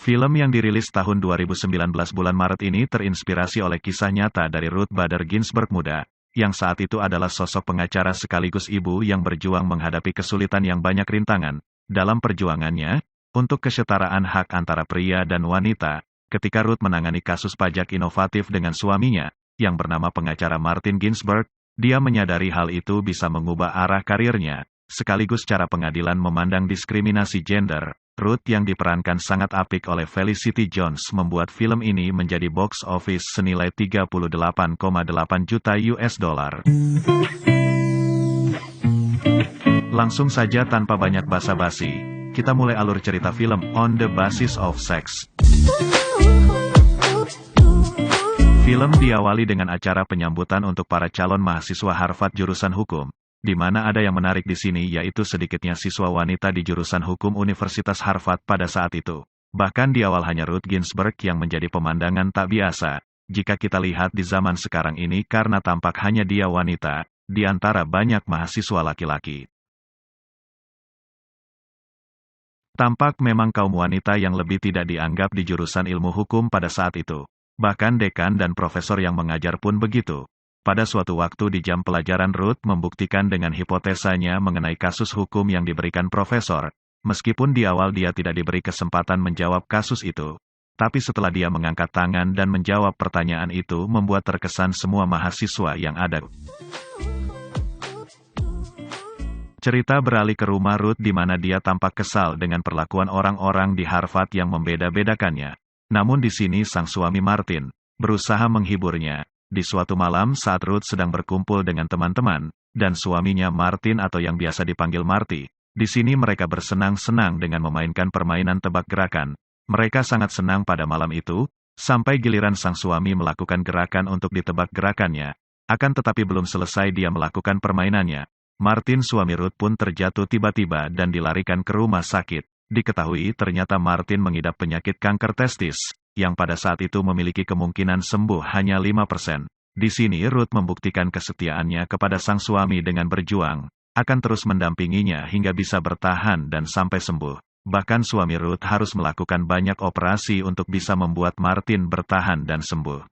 Film yang dirilis tahun 2019 bulan Maret ini terinspirasi oleh kisah nyata dari Ruth Bader Ginsburg muda, yang saat itu adalah sosok pengacara sekaligus ibu yang berjuang menghadapi kesulitan yang banyak rintangan dalam perjuangannya untuk kesetaraan hak antara pria dan wanita. Ketika Ruth menangani kasus pajak inovatif dengan suaminya, yang bernama pengacara Martin Ginsburg, dia menyadari hal itu bisa mengubah arah karirnya, sekaligus cara pengadilan memandang diskriminasi gender. Ruth yang diperankan sangat apik oleh Felicity Jones membuat film ini menjadi box office senilai 38,8 juta US dollar. Langsung saja tanpa banyak basa-basi, kita mulai alur cerita film On the Basis of Sex. Film diawali dengan acara penyambutan untuk para calon mahasiswa Harvard jurusan hukum, di mana ada yang menarik di sini yaitu sedikitnya siswa wanita di jurusan hukum Universitas Harvard pada saat itu. Bahkan di awal hanya Ruth Ginsburg yang menjadi pemandangan tak biasa, jika kita lihat di zaman sekarang ini karena tampak hanya dia wanita, di antara banyak mahasiswa laki-laki. Tampak memang kaum wanita yang lebih tidak dianggap di jurusan ilmu hukum pada saat itu. Bahkan dekan dan profesor yang mengajar pun begitu. Pada suatu waktu di jam pelajaran Ruth membuktikan dengan hipotesanya mengenai kasus hukum yang diberikan profesor, meskipun di awal dia tidak diberi kesempatan menjawab kasus itu. Tapi setelah dia mengangkat tangan dan menjawab pertanyaan itu membuat terkesan semua mahasiswa yang ada. Cerita beralih ke rumah Ruth di mana dia tampak kesal dengan perlakuan orang-orang di Harvard yang membeda-bedakannya. Namun di sini sang suami Martin berusaha menghiburnya. Di suatu malam saat Ruth sedang berkumpul dengan teman-teman, dan suaminya Martin atau yang biasa dipanggil Marty, di sini mereka bersenang-senang dengan memainkan permainan tebak gerakan. Mereka sangat senang pada malam itu, sampai giliran sang suami melakukan gerakan untuk ditebak gerakannya. Akan tetapi belum selesai dia melakukan permainannya, Martin suami Ruth pun terjatuh tiba-tiba dan dilarikan ke rumah sakit. Diketahui ternyata Martin mengidap penyakit kanker testis, yang pada saat itu memiliki kemungkinan sembuh hanya 5%. Di sini Ruth membuktikan kesetiaannya kepada sang suami dengan berjuang, akan terus mendampinginya hingga bisa bertahan dan sampai sembuh. Bahkan suami Ruth harus melakukan banyak operasi untuk bisa membuat Martin bertahan dan sembuh.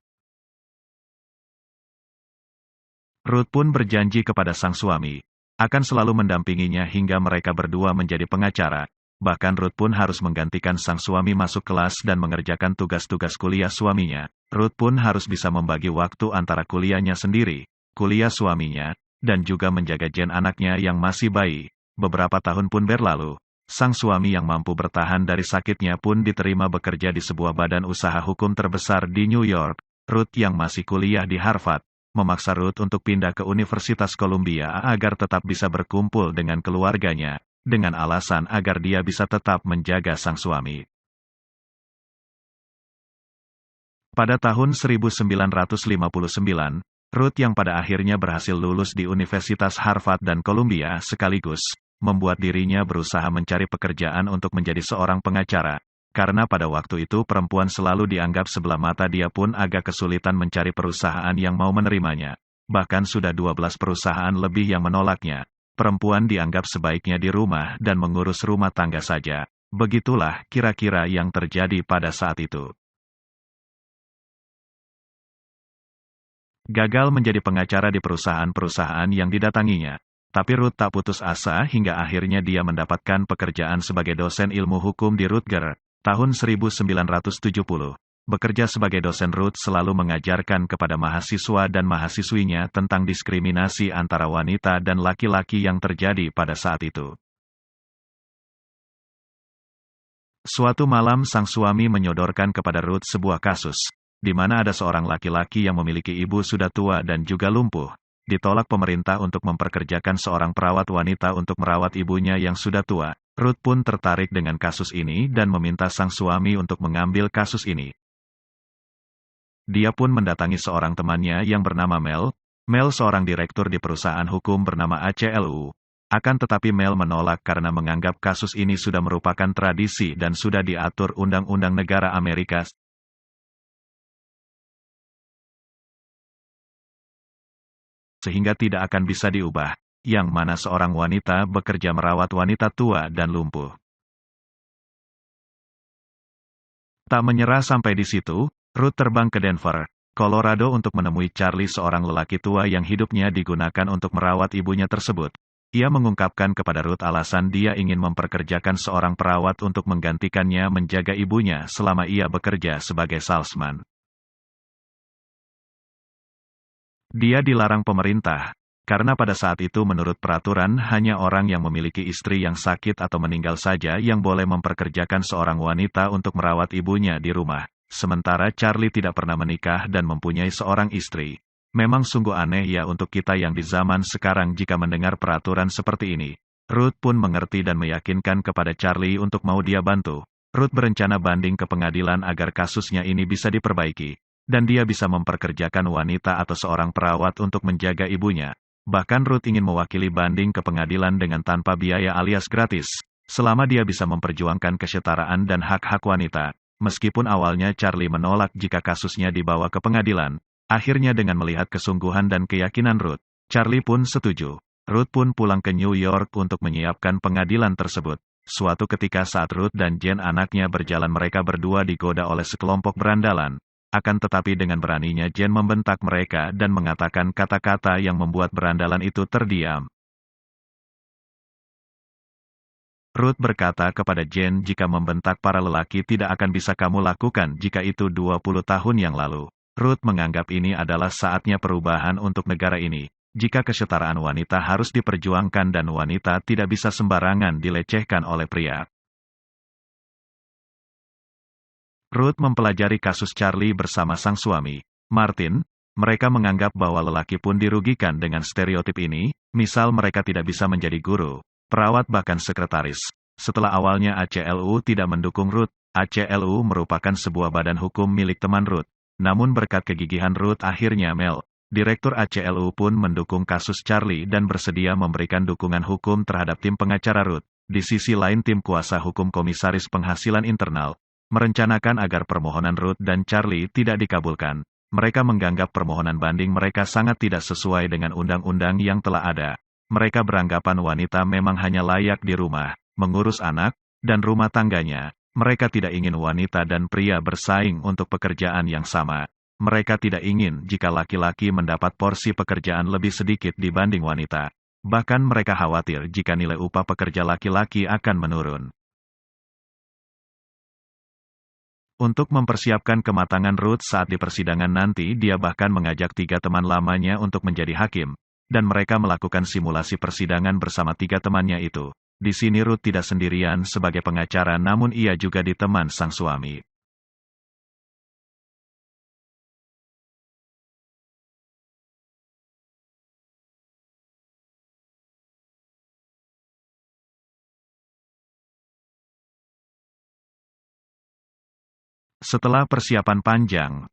Ruth pun berjanji kepada sang suami, akan selalu mendampinginya hingga mereka berdua menjadi pengacara. Bahkan Ruth pun harus menggantikan sang suami masuk kelas dan mengerjakan tugas-tugas kuliah suaminya. Ruth pun harus bisa membagi waktu antara kuliahnya sendiri, kuliah suaminya, dan juga menjaga gen anaknya yang masih bayi. Beberapa tahun pun berlalu, sang suami yang mampu bertahan dari sakitnya pun diterima bekerja di sebuah badan usaha hukum terbesar di New York. Ruth yang masih kuliah di Harvard memaksa Ruth untuk pindah ke Universitas Columbia agar tetap bisa berkumpul dengan keluarganya, dengan alasan agar dia bisa tetap menjaga sang suami. Pada tahun 1959, Ruth yang pada akhirnya berhasil lulus di Universitas Harvard dan Columbia sekaligus, membuat dirinya berusaha mencari pekerjaan untuk menjadi seorang pengacara. Karena pada waktu itu perempuan selalu dianggap sebelah mata, dia pun agak kesulitan mencari perusahaan yang mau menerimanya. Bahkan sudah 12 perusahaan lebih yang menolaknya. Perempuan dianggap sebaiknya di rumah dan mengurus rumah tangga saja. Begitulah kira-kira yang terjadi pada saat itu. Gagal menjadi pengacara di perusahaan-perusahaan yang didatanginya. Tapi Ruth tak putus asa hingga akhirnya dia mendapatkan pekerjaan sebagai dosen ilmu hukum di Rutgers, tahun 1970. Bekerja sebagai dosen, Ruth selalu mengajarkan kepada mahasiswa dan mahasiswinya tentang diskriminasi antara wanita dan laki-laki yang terjadi pada saat itu. Suatu malam sang suami menyodorkan kepada Ruth sebuah kasus, di mana ada seorang laki-laki yang memiliki ibu sudah tua dan juga lumpuh. Ditolak pemerintah untuk memperkerjakan seorang perawat wanita untuk merawat ibunya yang sudah tua. Ruth pun tertarik dengan kasus ini dan meminta sang suami untuk mengambil kasus ini. Dia pun mendatangi seorang temannya yang bernama Mel. Mel seorang direktur di perusahaan hukum bernama ACLU. Akan tetapi Mel menolak karena menganggap kasus ini sudah merupakan tradisi dan sudah diatur undang-undang negara Amerika, sehingga tidak akan bisa diubah, yang mana seorang wanita bekerja merawat wanita tua dan lumpuh. Tak menyerah sampai di situ, Ruth terbang ke Denver, Colorado untuk menemui Charlie, seorang lelaki tua yang hidupnya digunakan untuk merawat ibunya tersebut. Ia mengungkapkan kepada Ruth alasan dia ingin memperkerjakan seorang perawat untuk menggantikannya menjaga ibunya selama ia bekerja sebagai salesman. Dia dilarang pemerintah, karena pada saat itu menurut peraturan hanya orang yang memiliki istri yang sakit atau meninggal saja yang boleh memperkerjakan seorang wanita untuk merawat ibunya di rumah. Sementara Charlie tidak pernah menikah dan mempunyai seorang istri. Memang sungguh aneh ya untuk kita yang di zaman sekarang jika mendengar peraturan seperti ini. Ruth pun mengerti dan meyakinkan kepada Charlie untuk mau dia bantu. Ruth berencana banding ke pengadilan agar kasusnya ini bisa diperbaiki, dan dia bisa memperkerjakan wanita atau seorang perawat untuk menjaga ibunya. Bahkan Ruth ingin mewakili banding ke pengadilan dengan tanpa biaya alias gratis, selama dia bisa memperjuangkan kesetaraan dan hak-hak wanita. Meskipun awalnya Charlie menolak jika kasusnya dibawa ke pengadilan, akhirnya dengan melihat kesungguhan dan keyakinan Ruth, Charlie pun setuju. Ruth pun pulang ke New York untuk menyiapkan pengadilan tersebut. Suatu ketika saat Ruth dan Jen anaknya berjalan, mereka berdua digoda oleh sekelompok berandalan. Akan tetapi dengan beraninya Jen membentak mereka dan mengatakan kata-kata yang membuat berandalan itu terdiam. Ruth berkata kepada Jen jika membentak para lelaki tidak akan bisa kamu lakukan jika itu 20 tahun yang lalu. Ruth menganggap ini adalah saatnya perubahan untuk negara ini. Jika kesetaraan wanita harus diperjuangkan dan wanita tidak bisa sembarangan dilecehkan oleh pria. Ruth mempelajari kasus Charlie bersama sang suami, Martin. Mereka menganggap bahwa lelaki pun dirugikan dengan stereotip ini, misal mereka tidak bisa menjadi guru, perawat bahkan sekretaris. Setelah awalnya ACLU tidak mendukung Ruth, ACLU merupakan sebuah badan hukum milik teman Ruth. Namun berkat kegigihan Ruth akhirnya Mel, direktur ACLU pun mendukung kasus Charlie dan bersedia memberikan dukungan hukum terhadap tim pengacara Ruth. Di sisi lain tim kuasa hukum Komisaris Penghasilan Internal merencanakan agar permohonan Ruth dan Charlie tidak dikabulkan. Mereka menganggap permohonan banding mereka sangat tidak sesuai dengan undang-undang yang telah ada. Mereka beranggapan wanita memang hanya layak di rumah, mengurus anak, dan rumah tangganya. Mereka tidak ingin wanita dan pria bersaing untuk pekerjaan yang sama. Mereka tidak ingin jika laki-laki mendapat porsi pekerjaan lebih sedikit dibanding wanita. Bahkan mereka khawatir jika nilai upah pekerja laki-laki akan menurun. Untuk mempersiapkan kematangan Ruth saat di persidangan nanti, dia bahkan mengajak 3 teman lamanya untuk menjadi hakim, dan mereka melakukan simulasi persidangan bersama 3 temannya itu. Di sini Ruth tidak sendirian sebagai pengacara, namun ia juga ditemani sang suami. Setelah persiapan panjang,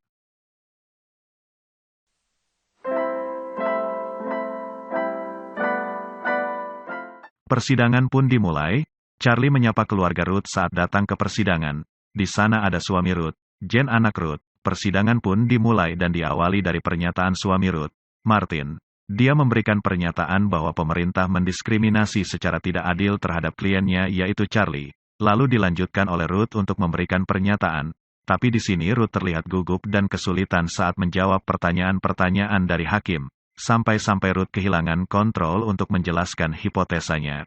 persidangan pun dimulai. Charlie menyapa keluarga Ruth saat datang ke persidangan. Di sana ada suami Ruth, Jen anak Ruth. Persidangan pun dimulai dan diawali dari pernyataan suami Ruth, Martin. Dia memberikan pernyataan bahwa pemerintah mendiskriminasi secara tidak adil terhadap kliennya yaitu Charlie. Lalu dilanjutkan oleh Ruth untuk memberikan pernyataan. Tapi di sini Ruth terlihat gugup dan kesulitan saat menjawab pertanyaan-pertanyaan dari hakim. Sampai-sampai Ruth kehilangan kontrol untuk menjelaskan hipotesanya.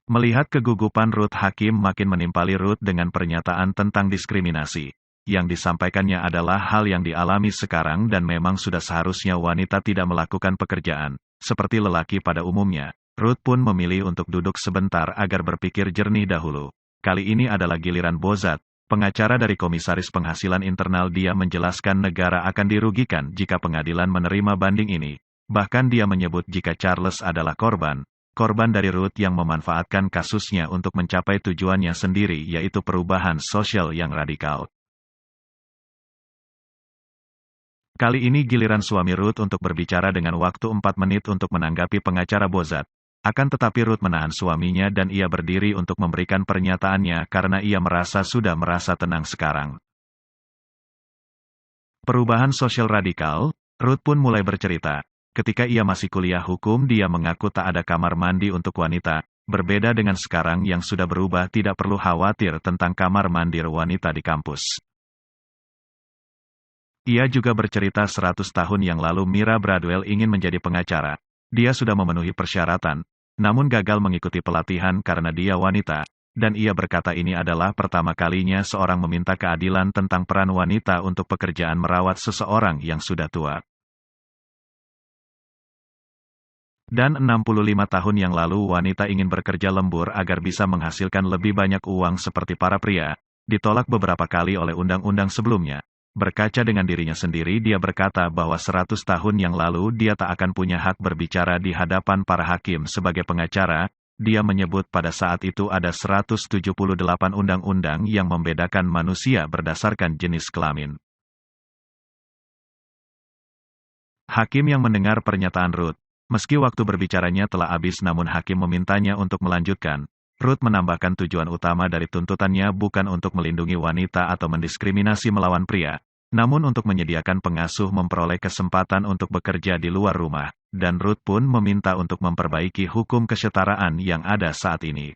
Melihat kegugupan Ruth, hakim makin menimpali Ruth dengan pernyataan tentang diskriminasi. Yang disampaikannya adalah hal yang dialami sekarang dan memang sudah seharusnya wanita tidak melakukan pekerjaan seperti lelaki pada umumnya. Ruth pun memilih untuk duduk sebentar agar berpikir jernih dahulu. Kali ini adalah giliran Bozat, pengacara dari Komisaris Penghasilan Internal. Dia menjelaskan negara akan dirugikan jika pengadilan menerima banding ini. Bahkan dia menyebut jika Charles adalah korban dari Ruth yang memanfaatkan kasusnya untuk mencapai tujuannya sendiri, yaitu perubahan sosial yang radikal. Kali ini giliran suami Ruth untuk berbicara dengan waktu 4 menit untuk menanggapi pengacara Bozat. Akan tetapi Ruth menahan suaminya dan ia berdiri untuk memberikan pernyataannya karena ia sudah merasa tenang sekarang. Perubahan sosial radikal, Ruth pun mulai bercerita. Ketika ia masih kuliah hukum, dia mengaku tak ada kamar mandi untuk wanita, Berbeda dengan sekarang yang sudah berubah, tidak perlu khawatir tentang kamar mandi wanita di kampus. Ia juga bercerita 100 tahun yang lalu Mira Bradwell ingin menjadi pengacara. Dia sudah memenuhi persyaratan, namun gagal mengikuti pelatihan karena dia wanita, dan ia berkata ini adalah pertama kalinya seorang meminta keadilan tentang peran wanita untuk pekerjaan merawat seseorang yang sudah tua. Dan 65 tahun yang lalu wanita ingin bekerja lembur agar bisa menghasilkan lebih banyak uang seperti para pria, ditolak beberapa kali oleh undang-undang sebelumnya. Berkaca dengan dirinya sendiri, dia berkata bahwa 100 tahun yang lalu dia tak akan punya hak berbicara di hadapan para hakim sebagai pengacara. Dia menyebut pada saat itu ada 178 undang-undang yang membedakan manusia berdasarkan jenis kelamin. Hakim yang mendengar pernyataan Ruth, meski waktu berbicaranya telah habis namun hakim memintanya untuk melanjutkan. Ruth menambahkan tujuan utama dari tuntutannya bukan untuk melindungi wanita atau mendiskriminasi melawan pria, namun untuk menyediakan pengasuh memperoleh kesempatan untuk bekerja di luar rumah, dan Ruth pun meminta untuk memperbaiki hukum kesetaraan yang ada saat ini.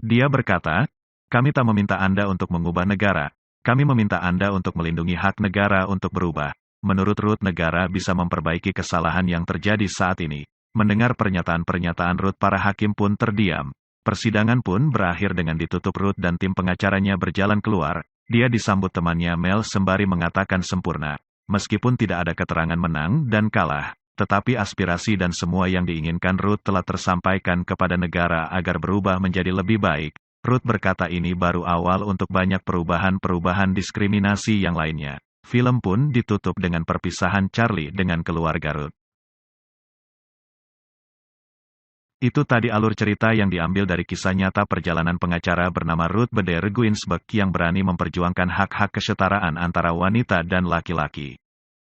Dia berkata, "Kami tak meminta Anda untuk mengubah negara, kami meminta Anda untuk melindungi hak negara untuk berubah." Menurut Ruth, negara bisa memperbaiki kesalahan yang terjadi saat ini. Mendengar pernyataan-pernyataan Ruth, para hakim pun terdiam. Persidangan pun berakhir dengan ditutup. Ruth dan tim pengacaranya berjalan keluar. Dia disambut temannya Mel sembari mengatakan sempurna. Meskipun tidak ada keterangan menang dan kalah, tetapi aspirasi dan semua yang diinginkan Ruth telah tersampaikan kepada negara agar berubah menjadi lebih baik. Ruth berkata ini baru awal untuk banyak perubahan-perubahan diskriminasi yang lainnya. Film pun ditutup dengan perpisahan Charlie dengan keluarga Ruth. Itu tadi alur cerita yang diambil dari kisah nyata perjalanan pengacara bernama Ruth Bader Ginsburg yang berani memperjuangkan hak-hak kesetaraan antara wanita dan laki-laki.